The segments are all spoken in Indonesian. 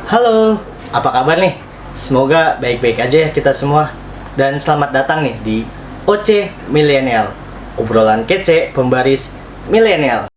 Halo, apa kabar nih? Semoga baik-baik aja ya kita semua. Dan selamat datang nih di OC Milenial, obrolan kece pembaris milenial.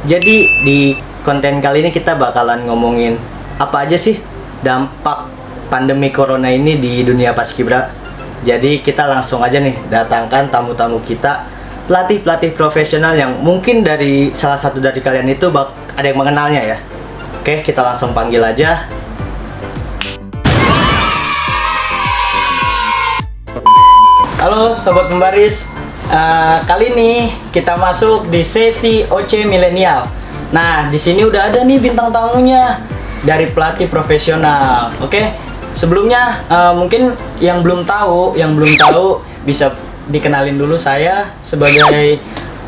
Jadi di konten kali ini kita bakalan ngomongin apa aja sih dampak pandemi corona ini di dunia paskibra. Jadi kita langsung aja nih datangkan tamu-tamu kita, pelatih-pelatih profesional yang mungkin dari salah satu dari kalian itu ada yang mengenalnya ya. Oke, kita langsung panggil aja. Halo Sobat Pembaris. Kali ini kita masuk di sesi OC Milenial. Nah, di sini udah ada nih bintang tamunya dari pelatih profesional. Oke, sebelumnya mungkin yang belum tahu bisa dikenalin dulu saya sebagai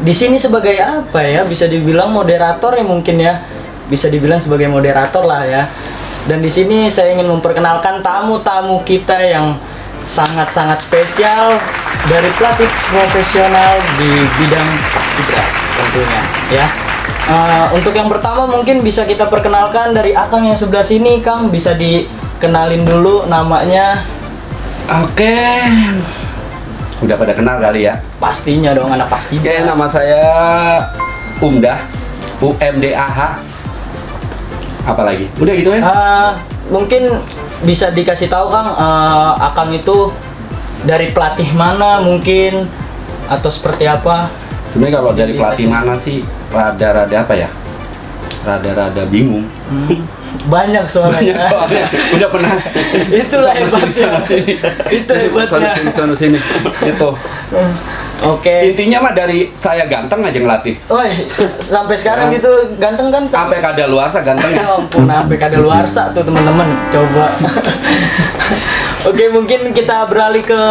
di sini sebagai apa ya? Bisa dibilang moderator ya mungkin ya. Bisa dibilang sebagai moderator lah ya. Dan di sini saya ingin memperkenalkan tamu-tamu kita yang sangat-sangat spesial dari pelatih profesional di bidang paskibra tentunya ya. Untuk yang pertama mungkin bisa kita perkenalkan dari Akang yang sebelah sini. Kang, bisa dikenalin dulu namanya. Oke, udah pada kenal kali ya? Pastinya dong, anak paskibra. Oke, nama saya Umdah, UMDAH. Apalagi? Udah gitu ya? Mungkin bisa dikasih tahu Kang, Akang itu dari pelatih mana mungkin atau seperti apa? Sebenarnya kalau dari pelatih mana sih rada-rada apa ya? Rada-rada bingung. Banyak soalnya. Udah pernah. Itulah hebatnya. Itu hebatnya. Sini. Itu. Oke. Intinya mah dari saya ganteng aja ngelatih. Woi, sampai sekarang gitu ganteng kan? Sampai kadaluarsa ganteng. Ya ampun, sampai kadaluarsa tuh teman-teman. Coba. Oke, mungkin kita beralih ke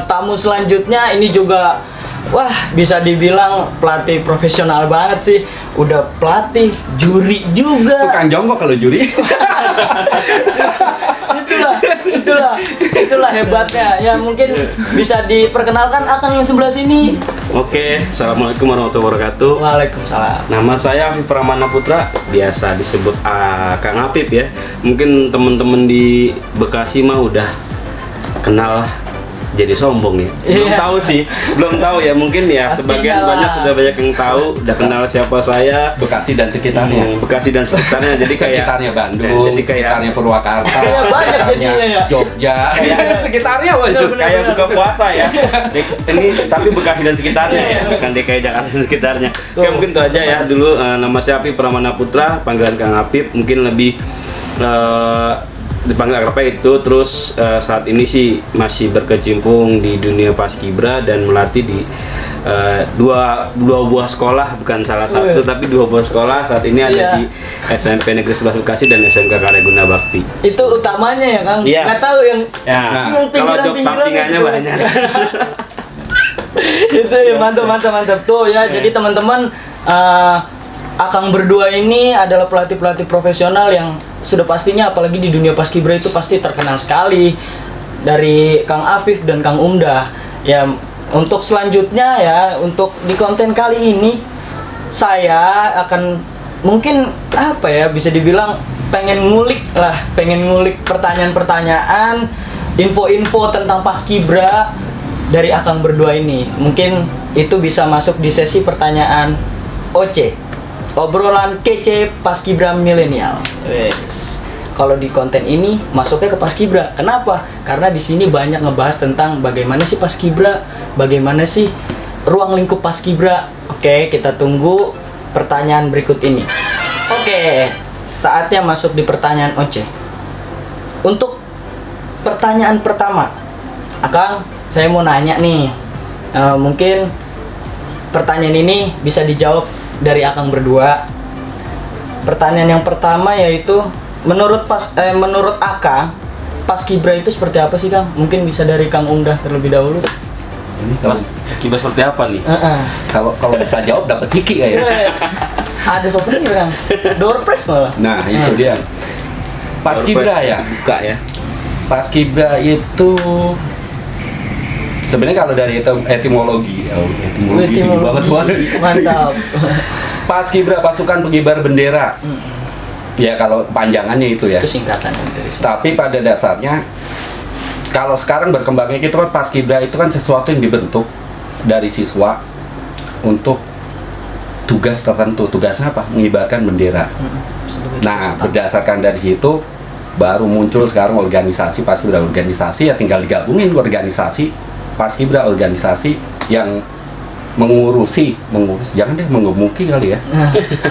tamu selanjutnya. Ini juga wah, bisa dibilang pelatih profesional banget sih. Udah pelatih, juri juga. Tukang jongkok kalau juri. itulah hebatnya. Ya mungkin bisa diperkenalkan Akang yang sebelah sini. Oke, assalamualaikum warahmatullahi wabarakatuh. Waalaikumsalam. Nama saya Afif Pramana Putra, biasa disebut Kang Apip ya. Mungkin teman-teman di Bekasi mah udah kenal. Jadi sombong ya. Belum tahu ya. Mungkin ya Pastinya sebagian lah. banyak yang tahu, udah kenal siapa saya. Bekasi dan sekitarnya. Bekasi dan sekitarnya. Jadi kayak sekitarnya Bandung, jadi kayak sekitarnya Purwakarta, Banyak sekitarnya jadinya ya. Jogja, sekitarnya waduh. kayak buka puasa ya. Ini tapi Bekasi dan sekitarnya ya, bukan DKI Jakarta dan sekitarnya. Oke, mungkin itu aja ya. Dulu nama saya Apip Pramana Putra, panggilan Kang Apip. Mungkin lebih dipanggil akrabnya itu. Terus saat ini sih masih berkecimpung di dunia paskibra dan melatih di dua buah sekolah, bukan salah satu tapi dua buah sekolah. Saat ini ada di SMP Negeri 11 Bekasi dan SMK Karyaguna Bakti. Itu utamanya ya Kang? Iya. Nggak tahu yang Ya, kalau job sampingannya itu. banyak. Itu ya, mantap tuh ya. Jadi teman-teman, Akang berdua ini adalah pelatih-pelatih profesional yang sudah pastinya apalagi di dunia paskibra itu pasti terkenal sekali, dari Kang Afif dan Kang Umdah. Ya, untuk selanjutnya ya, untuk di konten kali ini saya akan mungkin apa ya, bisa dibilang pengen ngulik pertanyaan-pertanyaan, info-info tentang paskibra dari Akang berdua ini. Mungkin itu bisa masuk di sesi pertanyaan OC, obrolan kece paskibra milenial. Wes. Kalau di konten ini masuknya ke paskibra. Kenapa? Karena di sini banyak ngebahas tentang bagaimana sih paskibra, bagaimana sih ruang lingkup paskibra. Oke, kita tunggu pertanyaan berikut ini. Oke, saatnya masuk di pertanyaan OC. Untuk pertanyaan pertama, Akang, saya mau nanya nih. Mungkin pertanyaan ini bisa dijawab dari Akang berdua. Pertanyaan yang pertama yaitu menurut Akang, paskibra itu seperti apa sih Kang? Mungkin bisa dari Kang Umdah terlebih dahulu. Ini kalau Kibra seperti apa nih? kalau bisa jawab dapat ciki kayaknya. Ada souvenir kan? Door prize malah. Nah, itu dia. Paskibra ya. Buka ya. Paskibra itu sebenarnya kalau dari etimologi tinggi banget tuh. Mantap. Paskibra, pasukan pengibar bendera. Ya kalau panjangannya itu ya. Itu singkatan dari sini. Tapi pada dasarnya kalau sekarang berkembangnya gitu kan, Paskibra itu kan sesuatu yang dibentuk dari siswa untuk tugas tertentu. Tugasnya apa? Mengibarkan bendera. Nah, berdasarkan dari situ baru muncul sekarang organisasi Paskibra. Organisasi ya tinggal digabungin organisasi Paskibra, organisasi yang mengurusi, jangan deh mengemuki kali ya.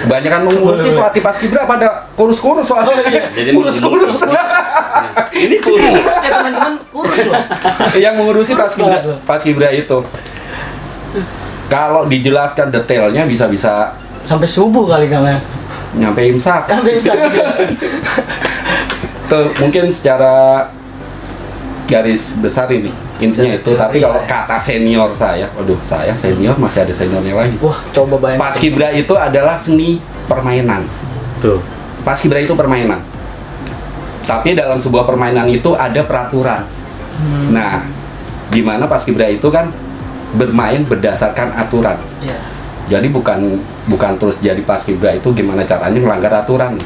Kebanyakan mengurusi pelatih Paskibra pada kurus-kurus soalnya. Jadi kurus-kurus. Ini kurus. Ya teman-teman kurus loh. Yang mengurusi Kurus Paskibra, banget loh. Paskibra itu. Kalau dijelaskan detailnya bisa-bisa Sampai subuh kali kan ya. nyampe imsak. Sampai bisa. Tuh, mungkin secara garis besar ini intinya itu. Tapi kalau kata senior saya, waduh, saya senior, masih ada seniornya lagi. Wah, coba bayangin. Paskibra itu adalah seni permainan. Tuh. Paskibra itu permainan. Tapi dalam sebuah permainan itu ada peraturan. Nah, di mana Paskibra itu kan bermain berdasarkan aturan. Iya. Jadi bukan terus jadi Paskibra itu gimana caranya melanggar aturan.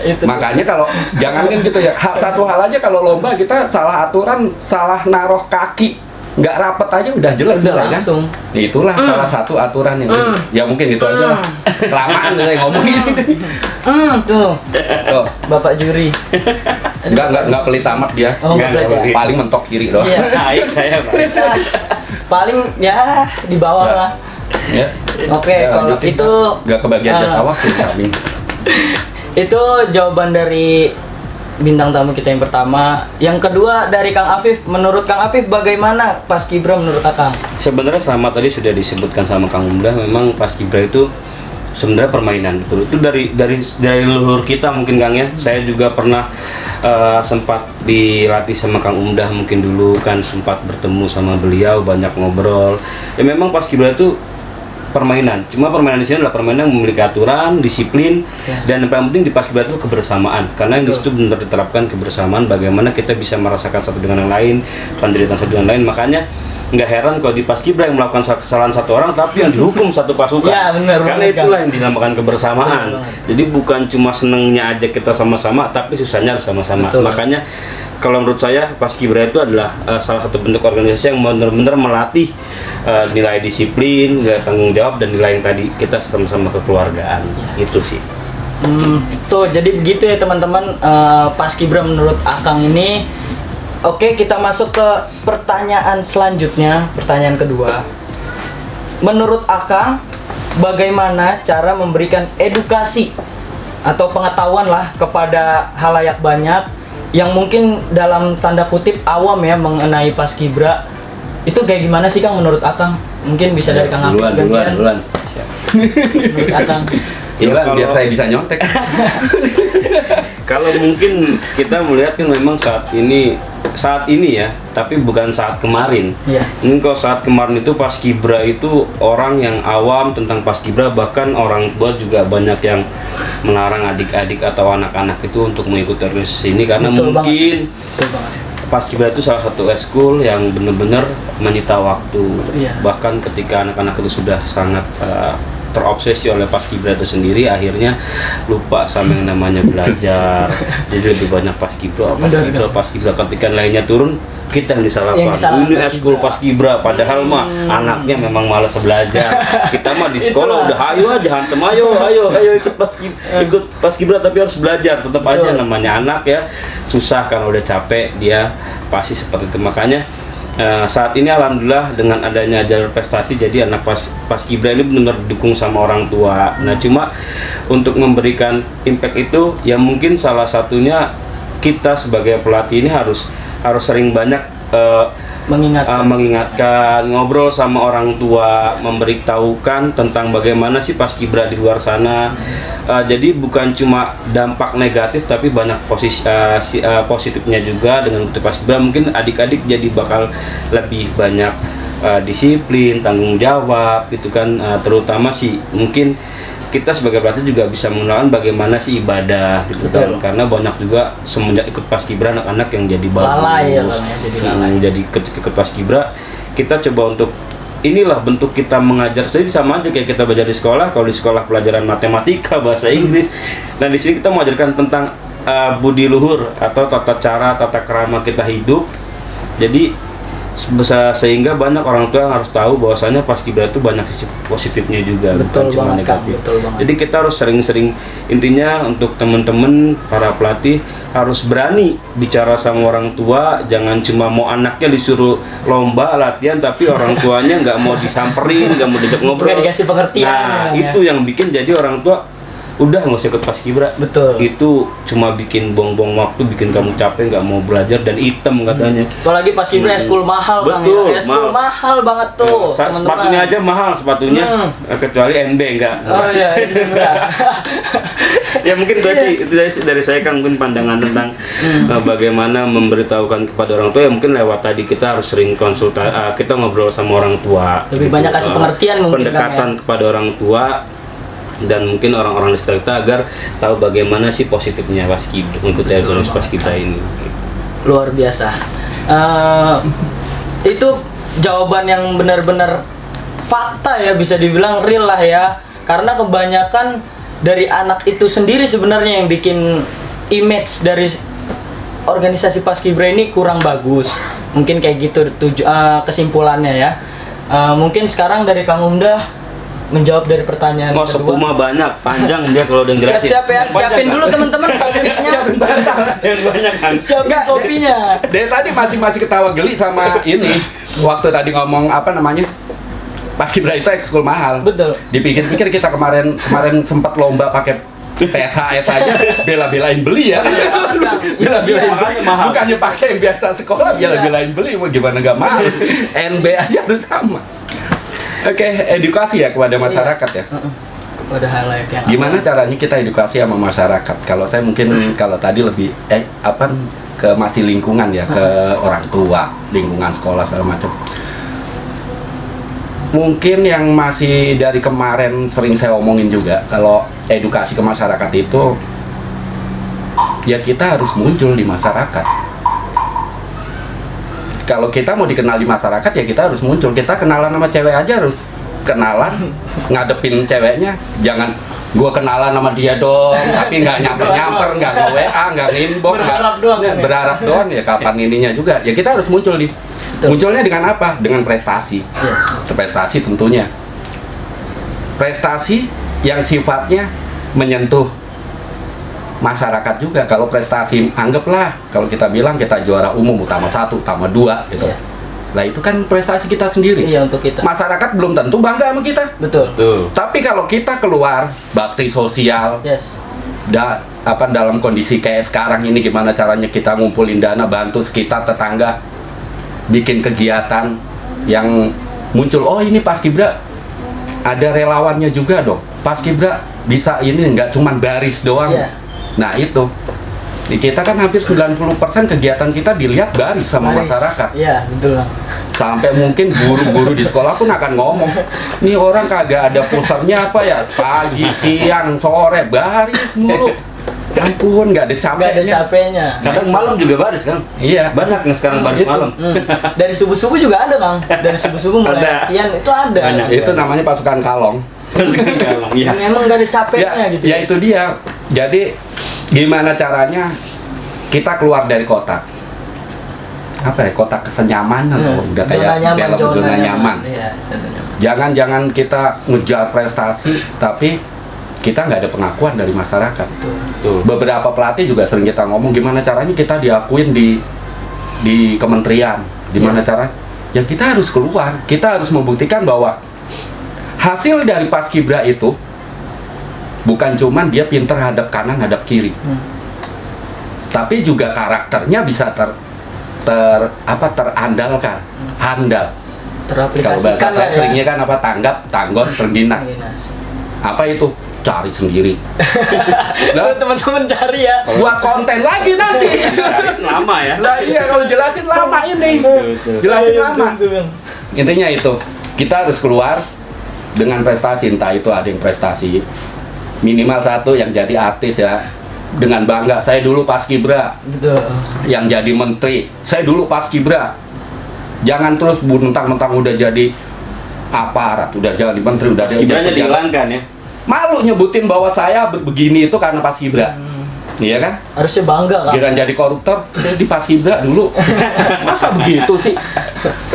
Itu. Makanya kalau jangankan gitu ya, satu hal aja kalau lomba kita salah aturan, salah naruh kaki, nggak rapet aja udah jelek Udah kan? langsung. Itulah salah satu aturan yang ya mungkin itu aja lah. Kelamaan saya ngomongin. Tuh, Tuh, Bapak juri. nggak pelit amat dia. Oh, nggak nggak pelit. Paling mentok kiri doang. Iya. Baik saya, Pak. Paling ya di bawah lah. Ya. Oke, Ya, kalau lanjutin, itu Pak. Nggak kebagian jatah waktu kami. itu jawaban dari bintang tamu kita yang pertama. Yang kedua dari Kang Afif. Menurut Kang Afif bagaimana Paskibra menurut Akang? Sebenarnya sama tadi sudah disebutkan sama Kang Umdah, memang Paskibra itu sebenarnya permainan, betul. Itu dari leluhur kita mungkin, Kang ya. Saya juga pernah sempat dilatih sama Kang Umdah, mungkin dulu kan sempat bertemu sama beliau, banyak ngobrol. Ya memang Paskibra itu permainan. Cuma permainan di sini adalah permainan yang memiliki aturan, disiplin, dan yang paling penting di Paskibra itu kebersamaan. Karena di situ benar diterapkan kebersamaan, bagaimana kita bisa merasakan satu dengan yang lain, penderitaan satu dengan lain. Makanya nggak heran kalau di Paskibra yang melakukan kesalahan satu orang tapi yang dihukum satu pasukan. Ya, benar, Karena benar, itulah yang dinamakan kebersamaan. Benar. Jadi bukan cuma senengnya aja kita sama-sama, tapi susahnya harus sama-sama. Betul. Makanya kalau menurut saya Paskibra itu adalah salah satu bentuk organisasi yang benar-benar melatih nilai disiplin, nilai tanggung jawab, dan nilai yang tadi kita sama-sama kekeluargaan. Itu sih. Tuh, jadi begitu ya teman-teman, Paskibra menurut Akang ini. Oke, kita masuk ke pertanyaan selanjutnya, pertanyaan kedua. Menurut Akang, bagaimana cara memberikan edukasi atau pengetahuan lah kepada halayak banyak yang mungkin dalam tanda kutip awam ya mengenai Paskibra? Itu kayak gimana sih Kang menurut Akang? Mungkin bisa dari Kang Afif gantian. Duluan. Menurut Akang. Duluan biar kalau- saya bisa nyontek. Kalau mungkin kita melihat kan memang saat ini ya, tapi bukan saat kemarin. Iya. Ini kalau saat kemarin itu Paskibra itu orang yang awam tentang Paskibra, bahkan orang tua juga banyak yang melarang adik-adik atau anak-anak itu untuk mengikuti organisasi ini karena Betul mungkin Betul banget. Paskibra itu salah satu eskul yang benar-benar menyita waktu. Iya. Bahkan ketika anak-anak itu sudah sangat terobsesi oleh Paskibra itu sendiri, akhirnya lupa sama yang namanya belajar. Jadi lebih banyak Paskibra. Paskibra ketika nilainya turun, kita yang disalahkan. Yang disalahin Ini eskul Paskibra, padahal mah anaknya memang malas belajar. Kita mah di sekolah udah ayo aja hantem, ayo ikut Paskibra tapi harus belajar. Tetap aja namanya anak ya, susah kan, udah capek dia pasti seperti itu. Makanya saat ini alhamdulillah dengan adanya jalur prestasi, jadi anak Paskibra ini benar-benar didukung sama orang tua. Nah, cuma untuk memberikan impact itu ya mungkin salah satunya kita sebagai pelatih ini harus sering banyak mengingatkan, ngobrol sama orang tua, memberitahukan tentang bagaimana sih Paskibra di luar sana. Jadi bukan cuma dampak negatif tapi banyak positifnya juga dengan Paskibra. Mungkin adik-adik jadi bakal lebih banyak disiplin, tanggung jawab gitu kan. Terutama sih mungkin kita sebagai pelatih juga bisa mengenalkan bagaimana sih ibadah gitu kan, Betul. karena banyak juga semenjak ikut paskibra anak-anak yang jadi Lalai ya, bagus, Bang, ya, jadi lalai. jadi ikut paskibra kita coba untuk inilah bentuk kita mengajar. Jadi sama aja kayak kita belajar di sekolah. Kalau di sekolah pelajaran matematika, bahasa Inggris, nah di sini kita mengajarkan tentang budi luhur atau tata krama kita hidup. Jadi sehingga banyak orang tua yang harus tahu bahwasanya paskibra itu banyak sisi positifnya juga, Betul bukan cuma banget, Kang. negatif. Betul banget. Jadi kita harus sering-sering, intinya untuk teman-teman para pelatih harus berani bicara sama orang tua. Jangan cuma mau anaknya disuruh lomba latihan tapi orang tuanya nggak mau disamperin, nggak mau diajak ngobrol, Nggak dikasih pengertian, nah ya. itu yang bikin jadi orang tua udah nggak usah ikut paskibra. Betul. Itu cuma bikin buang-buang waktu, bikin kamu capek, nggak mau belajar dan item katanya. Apalagi paskibra eskul mahal, Bang. Betul, Ya. Eskul mahal banget tuh, teman-teman. Sepatunya aja mahal sepatunya, kecuali NB enggak. Oh iya, itu enggak. Ya mungkin itu dari saya kan mungkin pandangan tentang bagaimana memberitahukan kepada orang tua. Ya mungkin lewat tadi kita harus sering kita ngobrol sama orang tua. Lebih banyak kasih pengertian mungkin, pendekatan Kang, ya. kepada orang tua dan mungkin orang-orang di sekitar kita agar tahu bagaimana sih positifnya paskibra, mengikuti organisasi paskibra ini. Luar biasa. Itu jawaban yang benar-benar fakta ya, bisa dibilang real lah ya. Karena kebanyakan dari anak itu sendiri sebenarnya yang bikin image dari organisasi paskibra ini kurang bagus. Mungkin kayak gitu kesimpulannya ya. Mungkin sekarang dari Kang Umdah menjawab dari pertanyaan Oh, kedua. sepuma banyak, panjang dia kalau udah ngejelasin. Siap-siap ya, siapin dulu teman-teman kopinya. Yang banyak kan. Siapin kopinya. Dari tadi masih ketawa geli sama ini. Waktu tadi ngomong apa namanya? Paskibra itu ekskul mahal. Betul. Dipikir-pikir kita kemarin sempat lomba pakai PSHS aja bela-belain beli ya. Bela-belain beli. Mahal. Bukannya pakai yang biasa sekolah, bela-belain beli. Mau gimana nggak mahal. NB aja harus sama. Oke, edukasi ya kepada masyarakat ya. Kepada halayak yang Gimana caranya kita edukasi sama masyarakat? Kalau saya mungkin kalau tadi lebih ke masih lingkungan ya, ke orang tua, lingkungan sekolah segala macam. Mungkin yang masih dari kemarin sering saya omongin juga, kalau edukasi ke masyarakat itu ya kita harus muncul di masyarakat. Kalau kita mau dikenal di masyarakat ya kita harus muncul. Kita kenalan sama cewek aja harus kenalan, ngadepin ceweknya. Jangan gua kenalan sama dia dong, tapi nggak nyamper, nggak nge-WA, nggak nge-inbox, berharap doang ya kapan ininya juga. Ya kita harus muncul di. Munculnya dengan apa? Dengan prestasi. Yes. Prestasi tentunya. Prestasi yang sifatnya menyentuh masyarakat juga. Kalau prestasi, anggaplah kalau kita bilang kita juara umum utama 1, utama 2 gitu. Iya. Nah itu kan prestasi kita sendiri. Iya, untuk kita. Masyarakat belum tentu bangga sama kita. Betul. Tuh. Tapi kalau kita keluar bakti sosial, Yes. dalam kondisi kayak sekarang ini, gimana caranya kita ngumpulin dana, bantu sekitar tetangga, bikin kegiatan yang muncul. Oh ini paskibra ada relawannya juga dong. Paskibra bisa ini nggak cuman baris doang. Iya. Nah itu kita kan hampir 90% kegiatan kita dilihat baris sama Baris. masyarakat. Iya, betul. Sampai mungkin guru-guru di sekolah pun akan ngomong, nih orang kagak ada pusernya apa ya, pagi, siang, sore, baris mulu. Ampun, nggak ada Nggak ada capeknya. capeknya. Kadang malam juga baris kan? Iya. Banyak yang sekarang baris malam. Dari subuh-subuh juga ada, Bang. Dari subuh-subuh mulai Ada. latihan itu ada. Banyak. Itu namanya pasukan kalong. Iya. Memang nggak ada capeknya gitu. Ya itu dia. Jadi gimana caranya kita keluar dari kotak? Apa ya, kotak kesenyamanan loh. Udah Zona kayak nyaman, film zona nyaman. Iya, zona nyaman. Jangan jangan kita ngejar prestasi tapi kita nggak ada pengakuan dari masyarakat. Tuh. Beberapa pelatih juga sering kita ngomong gimana caranya kita diakuin di kementerian, gimana cara? Ya kita harus keluar, kita harus membuktikan bahwa hasil dari paskibra itu bukan cuman dia pinter hadap kanan hadap kiri, tapi juga karakternya bisa terandalkan, handal. Kalau Teraplikasikan bahasa lah saya ya. seringnya kan apa, tanggap, tanggon, terginas. Apa itu? Cari sendiri. Nah, teman-teman cari ya. Buat konten lagi nanti. Lama ya. Lah iya, kalau jelasin lama ini. Betul. Jelasin Iya, lama. betul, Bang. intinya itu kita harus keluar dengan prestasi, entah itu ada yang prestasi minimal satu yang jadi artis ya, dengan bangga saya dulu paskibra, Betul. yang jadi menteri saya dulu paskibra. Jangan terus mentang-mentang udah jadi aparat, udah jadi menteri, udah jadi Paskibranya pejabat. dihilangkan ya. Malu nyebutin bahwa saya begini itu karena paskibra. Iya kan? Harusnya bangga kan. Giliran jadi koruptor, saya di paskibra dulu. Masa begitu sih?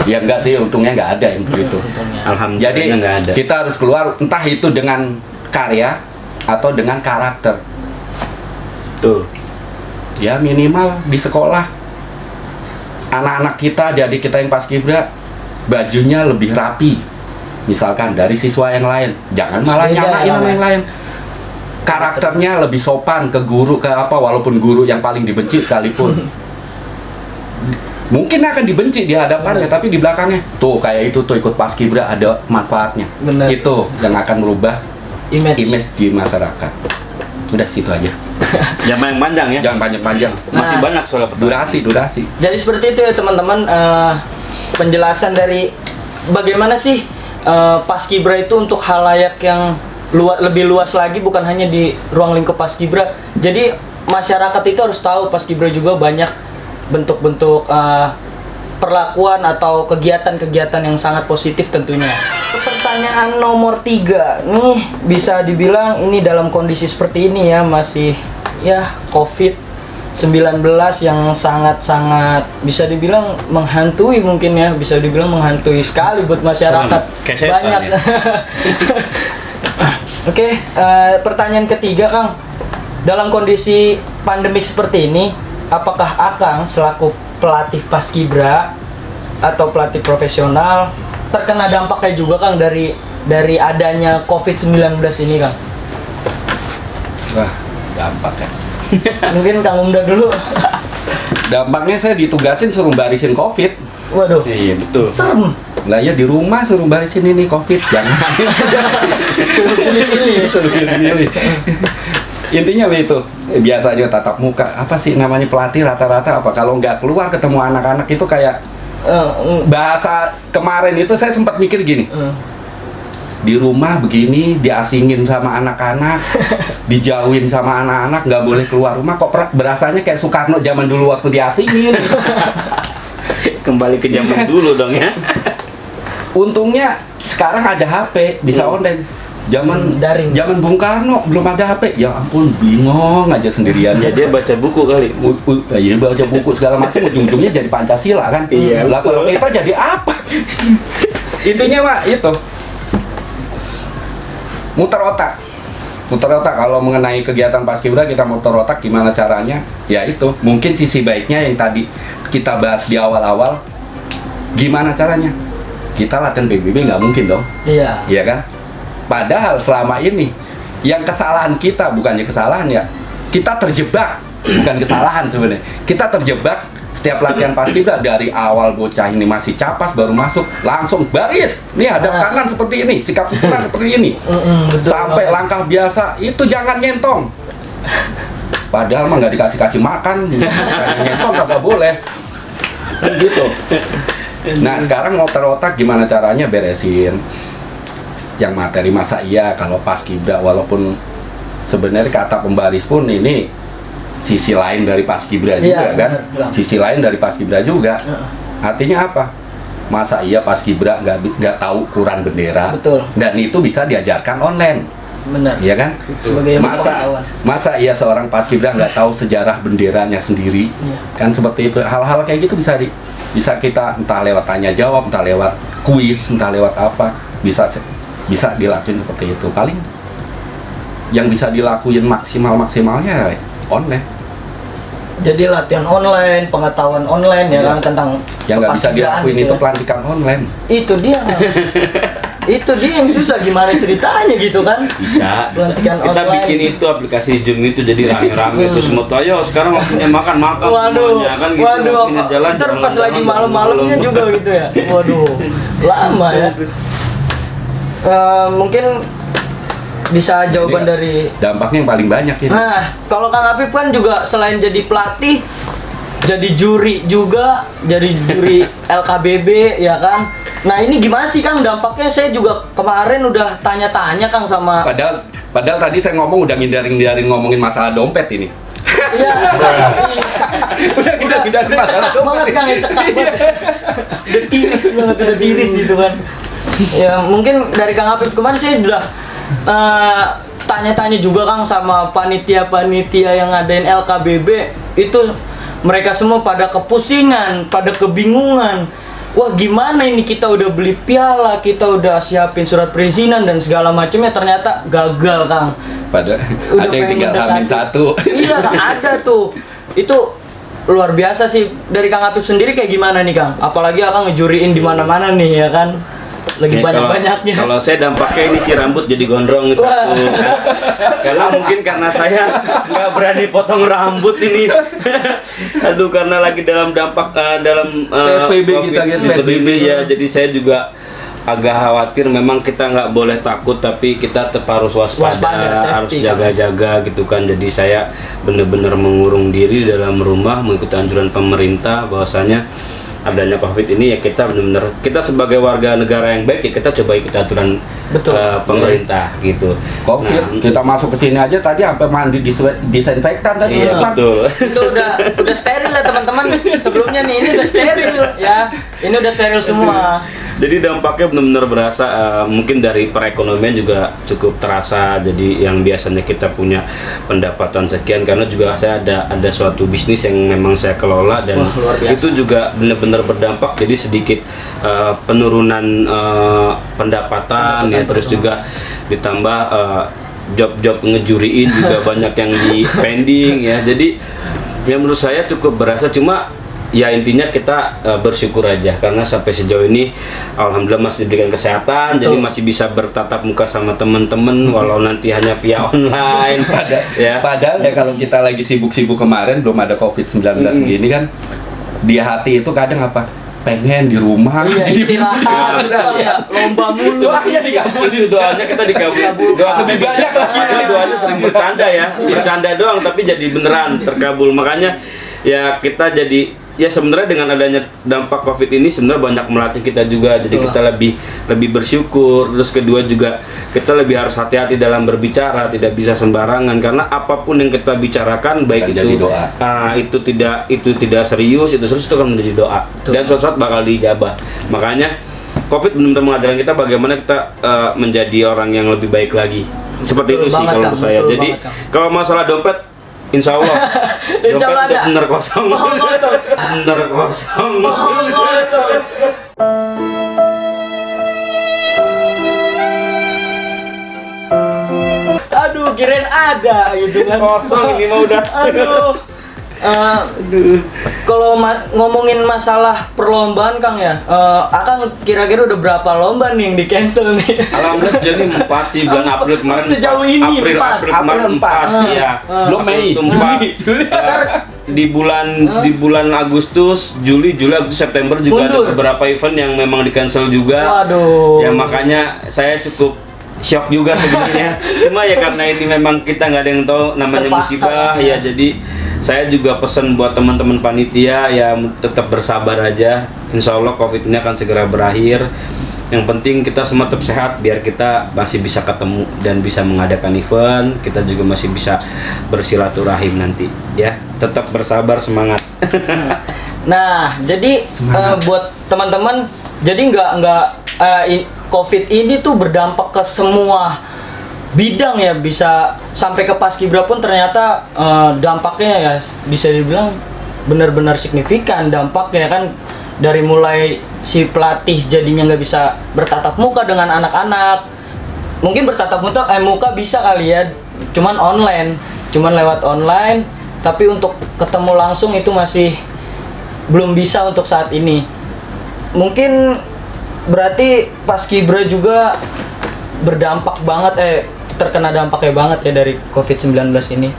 Ya enggak sih, untungnya nggak ada yang begitu. Untungnya. Alhamdulillah Jadi nggak ada. kita harus keluar, entah itu dengan karya atau dengan karakter. Tuh. Ya minimal di sekolah anak-anak kita, adik kita yang paskibra bajunya lebih rapi. Misalkan dari siswa yang lain, jangan malah Beda nyamain ya, sama Bang. yang lain. Karakternya lebih sopan ke guru, ke apa, walaupun guru yang paling dibenci sekalipun. Mungkin akan dibenci di hadapannya, tapi di belakangnya tuh kayak itu tuh ikut paskibra ada manfaatnya. Bener. Itu yang akan merubah Image. image di masyarakat. Udah situ aja. Jangan yang panjang ya. Jangan panjang-panjang. Masih Nah. banyak soal pertanyaan. Durasi. Jadi seperti itu ya teman-teman, penjelasan dari bagaimana sih paskibra itu untuk halayak yang lebih luas lagi, bukan hanya di ruang lingkup paskibra. Jadi masyarakat itu harus tahu paskibra juga banyak bentuk-bentuk perlakuan atau kegiatan-kegiatan yang sangat positif tentunya. Pertanyaan nomor 3 nih, bisa dibilang ini dalam kondisi seperti ini ya, masih ya COVID-19 yang sangat-sangat bisa dibilang menghantui, mungkin ya, bisa dibilang menghantui sekali buat masyarakat. Kayak setan Banyak. ya. Oke, pertanyaan ketiga Kang. Dalam kondisi pandemik seperti ini, apakah Akang selaku pelatih paskibra atau pelatih profesional terkena dampaknya juga Kang dari adanya COVID-19 ini Kang? Wah, dampak ya. Mungkin Kang Umda dulu. Dampaknya saya ditugasin suruh barisin COVID. Waduh, Iya betul. serem. Lah ya di rumah suruh barisin ini COVID. Jangan. Suruh pilih-pilih. Suruh pilih-pilih. Intinya begitu. Biasanya tatap muka. Apa sih namanya pelatih rata-rata apa? Kalau nggak keluar ketemu anak-anak itu kayak bahasa kemarin itu saya sempat mikir gini. Di rumah begini, diasingin sama anak-anak, dijauhin sama anak-anak, nggak boleh keluar rumah. Kok berasanya kayak Soekarno zaman dulu waktu diasingin. Kembali ke zaman dulu dong ya. Untungnya sekarang ada HP, bisa online. Daring. Zaman Bung Karno belum ada HP. Ya ampun, bingung aja sendirian. Ya dia baca buku kali. Ya baca buku segala macam, ujung-ujungnya jadi Pancasila kan. Iya, Lah kalau betul. kita jadi apa? Intinya Pak, itu muter otak. Kalau mengenai kegiatan paskibra kita muter otak gimana caranya? Ya itu, mungkin sisi baiknya yang tadi kita bahas di awal-awal. Gimana caranya? Kita latihan PBB nggak mungkin dong. Iya. Iya kan? Padahal selama ini yang kesalahan kita bukannya kesalahan ya, kita terjebak, bukan kesalahan sebenarnya. Kita terjebak setiap latihan paskibra dari awal bocah ini masih capas baru masuk langsung baris. Nih hadap kanan seperti ini, sikap sempurna seperti ini. Betul Sampai banget. langkah biasa itu jangan nyentong. Padahal mah nggak dikasih makan, makanya nyentong nggak boleh. Kan gitu. Nah sekarang ngotor otak gimana caranya beresin yang materi. Masa iya kalau paskibra walaupun sebenarnya kata pembaris pun ini sisi lain dari paskibra juga Iya, kan, benar. sisi lain dari paskibra juga. Artinya apa? Masa iya paskibra nggak tahu ukuran bendera? Betul. Dan itu bisa diajarkan online, Benar. ya kan? Sebagai pengetahuan. Masa iya seorang paskibra nggak tahu sejarah benderanya sendiri? Iya. Kan seperti itu. Hal-hal kayak gitu bisa kita entah lewat tanya jawab, entah lewat kuis, entah lewat apa, bisa dilakuin seperti itu. Paling yang bisa dilakuin maksimalnya online. Jadi latihan online, pengetahuan online ya Iya. kan tentang Yang nggak bisa kepaskibran dilakuin gitu itu ya. pelantikan online. Itu dia. Itu dia yang susah, gimana ceritanya gitu kan. Bisa. Pelantikan Kita online. bikin itu aplikasi Zoom itu jadi rame-rame tuh semua tuh. Ayo sekarang waktunya makan Waduh, semuanya kan gitu. waduh, Waktunya jalan. ntar pas jalan, lagi jalan, malam-malamnya jalan. juga gitu ya. Waduh, lama ya. Mungkin bisa jawaban Jadi, dari. Dampaknya yang paling banyak ini. Nah, kalau Kang Afif kan juga selain jadi pelatih, jadi juri juga, jadi juri LKBB ya kan. Nah ini gimana sih Kang dampaknya? Saya juga kemarin udah tanya-tanya Kang sama. Padahal tadi saya ngomong udah ngindarin ngomongin masalah dompet ini. Iya. udah ngindarin masalah Cekak banget Kang, cekak banget. Udah tiris gitu kan. Ya mungkin dari Kang Apip kemarin saya udah tanya-tanya juga Kang sama panitia-panitia yang ngadain LKBB itu, mereka semua pada kepusingan, pada kebingungan. Wah gimana ini, kita udah beli piala, kita udah siapin surat perizinan dan segala macamnya, ternyata gagal Kang. Ada yang tinggal Hamin 1. Iya Kang, ada tuh. Itu luar biasa sih. Dari Kang Apip sendiri kayak gimana nih Kang? Apalagi Akang ngejuriin di mana-mana nih ya kan. Lagi banyak-banyaknya. Kalau saya dampaknya ini sih rambut jadi gondrong satu. Karena mungkin karena saya nggak berani potong rambut ini. Aduh, karena lagi dalam dampak dalam PSBB kita PSBB ya. Jadi saya juga agak khawatir. Memang kita nggak boleh takut, tapi kita tetap harus waspada, harus jaga-jaga gitu kan. Jadi saya benar-benar mengurung diri dalam rumah, mengikuti anjuran pemerintah bahwasanya adanya COVID ini ya kita benar-benar, kita sebagai warga negara yang baik ya kita coba ikut aturan pemerintah gitu. COVID kita masuk ke sini aja tadi sampai mandi disinfektan tadi. Iya betul. Itu udah steril ya teman-teman. Sebelumnya nih ini udah steril ya. Ini udah steril semua. Jadi dampaknya benar-benar berasa, mungkin dari perekonomian juga cukup terasa. Jadi yang biasanya kita punya pendapatan sekian, karena juga saya ada suatu bisnis yang memang saya kelola dan itu juga benar-benar berdampak. Jadi sedikit penurunan pendapatan ya, terus juga ditambah job-job ngejuriin juga banyak yang di pending ya. Jadi ya menurut saya cukup berasa, cuma ya intinya kita bersyukur aja karena sampai sejauh ini alhamdulillah masih diberikan kesehatan. Betul. Jadi masih bisa bertatap muka sama teman-teman walau nanti hanya via online. Padahal ya kalau kita lagi sibuk-sibuk kemarin belum ada COVID-19 gini kan, di hati itu kadang apa? Pengen di rumah, istirahat, lomba mulu. Doanya dikabulin, doanya kita dikabul. Doa lebih banyak lagi. Doanya sering bercanda ya, bercanda doang tapi jadi beneran terkabul. Makanya ya kita jadi ya sebenarnya dengan adanya dampak COVID ini sebenarnya banyak melatih kita juga. Jadi kita lebih bersyukur. Terus kedua juga kita lebih harus hati-hati dalam berbicara, tidak bisa sembarangan karena apapun yang kita bicarakan baik itu doa. Itu tidak serius, itu akan menjadi doa. Dan suatu saat bakal dijabah. Makanya COVID benar-benar mengajarkan kita bagaimana kita menjadi orang yang lebih baik lagi. Seperti itu sih kalau menurut saya. Jadi kalau masalah dompet, insya Allah dompet bener kosong. Bener kosong. Aduh, kirain ada gitu kan. Kosong ini mah udah. Aduh. Kalau ngomongin masalah perlombaan Kang ya, Akang kira-kira udah berapa lomba nih yang di cancel nih? Alhamdulillah sejauh ini 4 sih, bulan April kemarin. Sejauh ini April kemarin 4 ya. Belum Mei. Di bulan Agustus, Juli, Agustus, September juga ada beberapa event yang memang di cancel juga. Waduh. Ya makanya saya cukup shock juga sebenarnya. Cuma ya karena ini memang kita nggak ada yang tahu namanya musibah ya, jadi saya juga pesan buat teman-teman panitia ya tetap bersabar aja. Insya Allah COVID ini akan segera berakhir. Yang penting kita semua tetap sehat biar kita masih bisa ketemu dan bisa mengadakan event. Kita juga masih bisa bersilaturahim nanti ya. Tetap bersabar, semangat. Nah, jadi buat teman-teman, jadi nggak COVID ini tuh berdampak ke semua bidang ya, bisa sampai ke Paskibra pun ternyata dampaknya ya bisa dibilang benar-benar signifikan dampaknya kan, dari mulai si pelatih jadinya nggak bisa bertatap muka dengan anak-anak, mungkin bertatap muka bisa kali ya, cuman lewat online, tapi untuk ketemu langsung itu masih belum bisa untuk saat ini. Mungkin berarti Paskibra juga berdampak banget terkena dampaknya banget ya dari COVID-19 ini.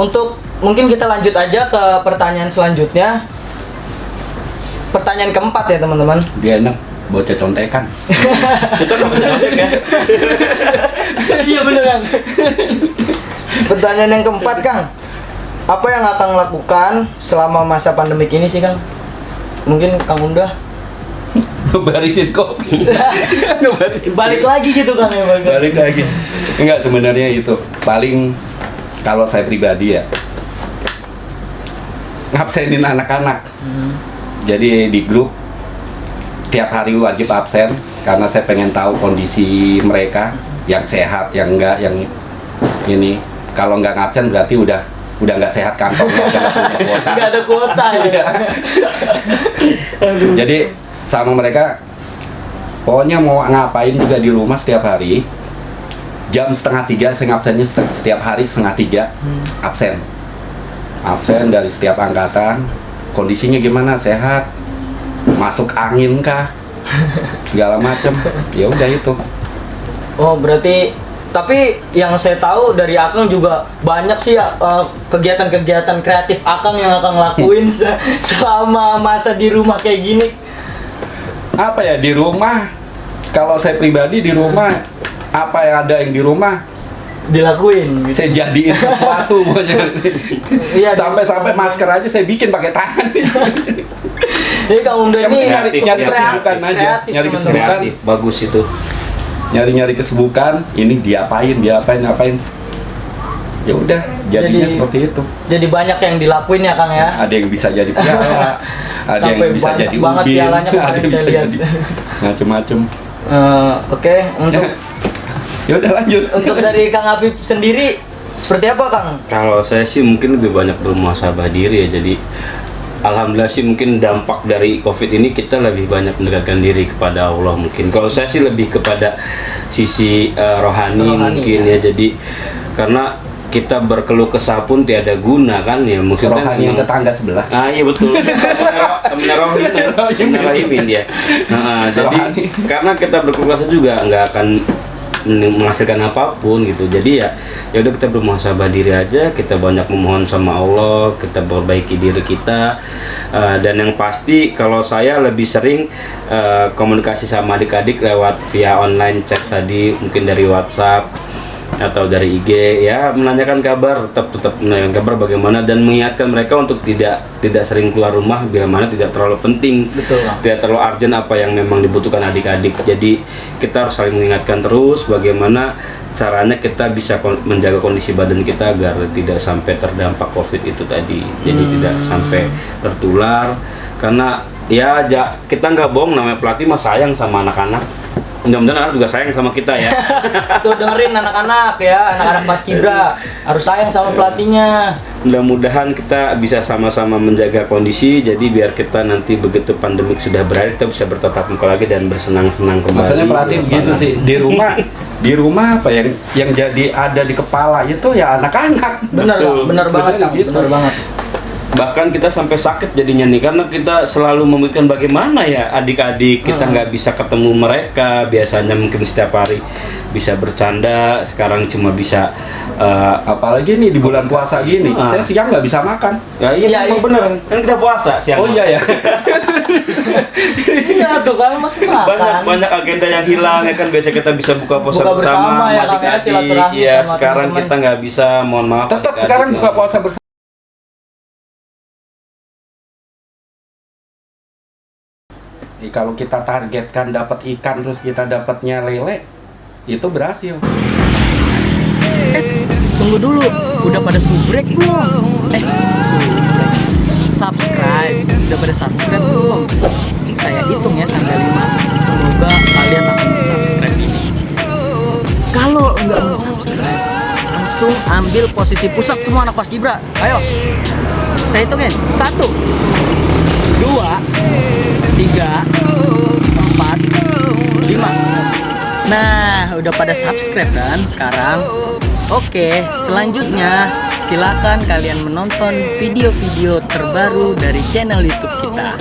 Untuk mungkin kita lanjut aja ke pertanyaan selanjutnya. Pertanyaan keempat ya teman-teman. Dia enak bocah contekan. Kita nggak bisa contek ya. Iya bener Kang. Pertanyaan yang keempat Kang. Apa yang Akang lakukan selama masa pandemik ini sih Kang? Mungkin Kang Unda. ngebarisin kopi. Balik lagi gitu Kang ya Bang. Balik lagi. Enggak, sebenarnya itu paling kalau saya pribadi ya ngabsenin anak-anak. Jadi di grup tiap hari wajib absen karena saya pengen tahu kondisi mereka yang sehat, yang enggak, yang ini. Kalau nggak ngabsen berarti udah nggak sehat kantongnya, udah nggak punya kuota. Nggak ada kuota ya. Jadi sama mereka pokoknya mau ngapain juga di rumah setiap hari jam 2:30 saya ngabsennya setiap hari 2:30 absen dari setiap angkatan. Kondisinya gimana, sehat, masuk angin kah, segala macem. Ya udah itu. Oh berarti, tapi yang saya tahu dari Akang juga banyak sih kegiatan-kegiatan kreatif Akang yang Akang lakuin selama masa di rumah kayak gini. Apa ya, di rumah, kalau saya pribadi di rumah, apa yang ada yang di rumah Dilakuin gitu. saya jadiin sesuatu pokoknya. Iya, Sampai masker aja saya bikin pakai tangan. Jadi Kang Umdo ini nyari kreatif, kesibukan aja, kreatif, nyari teman-teman. kesibukan, Kreatif, bagus itu. nyari kesibukan. Ini diapain. Ya udah, jadinya Jadi- seperti itu. Jadi banyak yang dilakuin ya Kang ya. Ada yang bisa jadi piala, ada Sampai yang bisa banyak jadi banget ubin, pialanya kemarin ada yang saya bisa lihat. jadi macem-macem. Oke, Ya udah lanjut. untuk dari Kang Apip sendiri seperti apa Kang? Kalau saya sih mungkin lebih banyak bermuhasabah diri ya. Jadi alhamdulillah sih mungkin dampak dari COVID ini kita lebih banyak mendekatkan diri kepada Allah mungkin. Kalau saya sih lebih kepada sisi rohani mungkin ya. Jadi karena kita berkeluh kesah pun tiada guna kan ya, maksudnya Rohani yang tetangga sebelah. Ah iya betul. Menarahimin dia. Nah, jadi Rohani. karena kita berkeluh kesah juga nggak akan menghasilkan apapun gitu. Jadi ya udah kita bermuhasabah diri aja, kita banyak memohon sama Allah, kita perbaiki diri kita. Dan yang pasti kalau saya lebih sering komunikasi sama adik-adik lewat via online chat tadi, mungkin dari WhatsApp atau dari IG ya, menanyakan kabar, tetap menanyakan kabar bagaimana, dan mengingatkan mereka untuk tidak sering keluar rumah bila mana tidak terlalu penting. Betul, Bang. Tidak terlalu urgent apa yang memang dibutuhkan adik-adik. Jadi kita harus saling mengingatkan terus bagaimana caranya kita bisa menjaga kondisi badan kita agar tidak sampai terdampak COVID itu tadi. Jadi tidak sampai tertular, karena ya kita nggak bohong, namanya pelatih mah sayang sama anak-anak. Mudah-mudahan anak juga sayang sama kita ya. Tuh dengerin anak-anak ya, anak-anak Paskibra harus sayang sama pelatihnya. Mudah-mudahan kita bisa sama-sama menjaga kondisi, jadi biar kita nanti begitu pandemik sudah berakhir kita bisa bertatap muka lagi dan bersenang-senang kembali. Maksudnya pelatih di begitu lapangan. sih, di rumah apa yang jadi ada di kepala itu ya anak-anak. Bener Betul. Kang, bener banget Kang, Gitu. bener banget. Bahkan kita sampai sakit jadinya nih, karena kita selalu memikirkan bagaimana ya adik-adik kita nggak bisa ketemu mereka. Biasanya mungkin setiap hari bisa bercanda, sekarang cuma bisa Apalagi nih di bulan puasa gini, Ah. saya siang nggak bisa makan. ya iya, Iya, emang iya. bener kan kita puasa siang. Oh iya ya. Iya tuh Kang, masih makan. banyak agenda yang hilang ya kan. Biasa kita bisa buka puasa Buka bersama bersama ya, Kang, ya, adik-adik. silaturahmi Iya, sama sekarang teman-teman. kita nggak bisa, mohon maaf. Tetap adik-adik. sekarang buka puasa bersama. Kalau kita targetkan dapat ikan terus kita dapatnya lele, itu berhasil. Tunggu dulu, udah pada subrek belum? Subscribe, udah pada subscribe belum? Saya hitung ya sampai 5. Semoga kalian langsung subscribe ini. Kalau nggak mau subscribe, langsung ambil posisi pusat semua anak Paskibra. Ayo, saya hitungin. 1, 2, 3, 4, 5. Nah, udah pada subscribe kan sekarang? Oke, selanjutnya silakan kalian menonton video-video terbaru dari channel YouTube kita.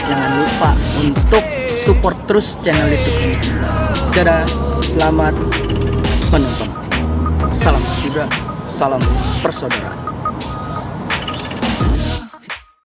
Jangan lupa untuk support terus channel YouTube ini. Dadah, selamat menonton. Salam Paskibra, salam persaudaraan.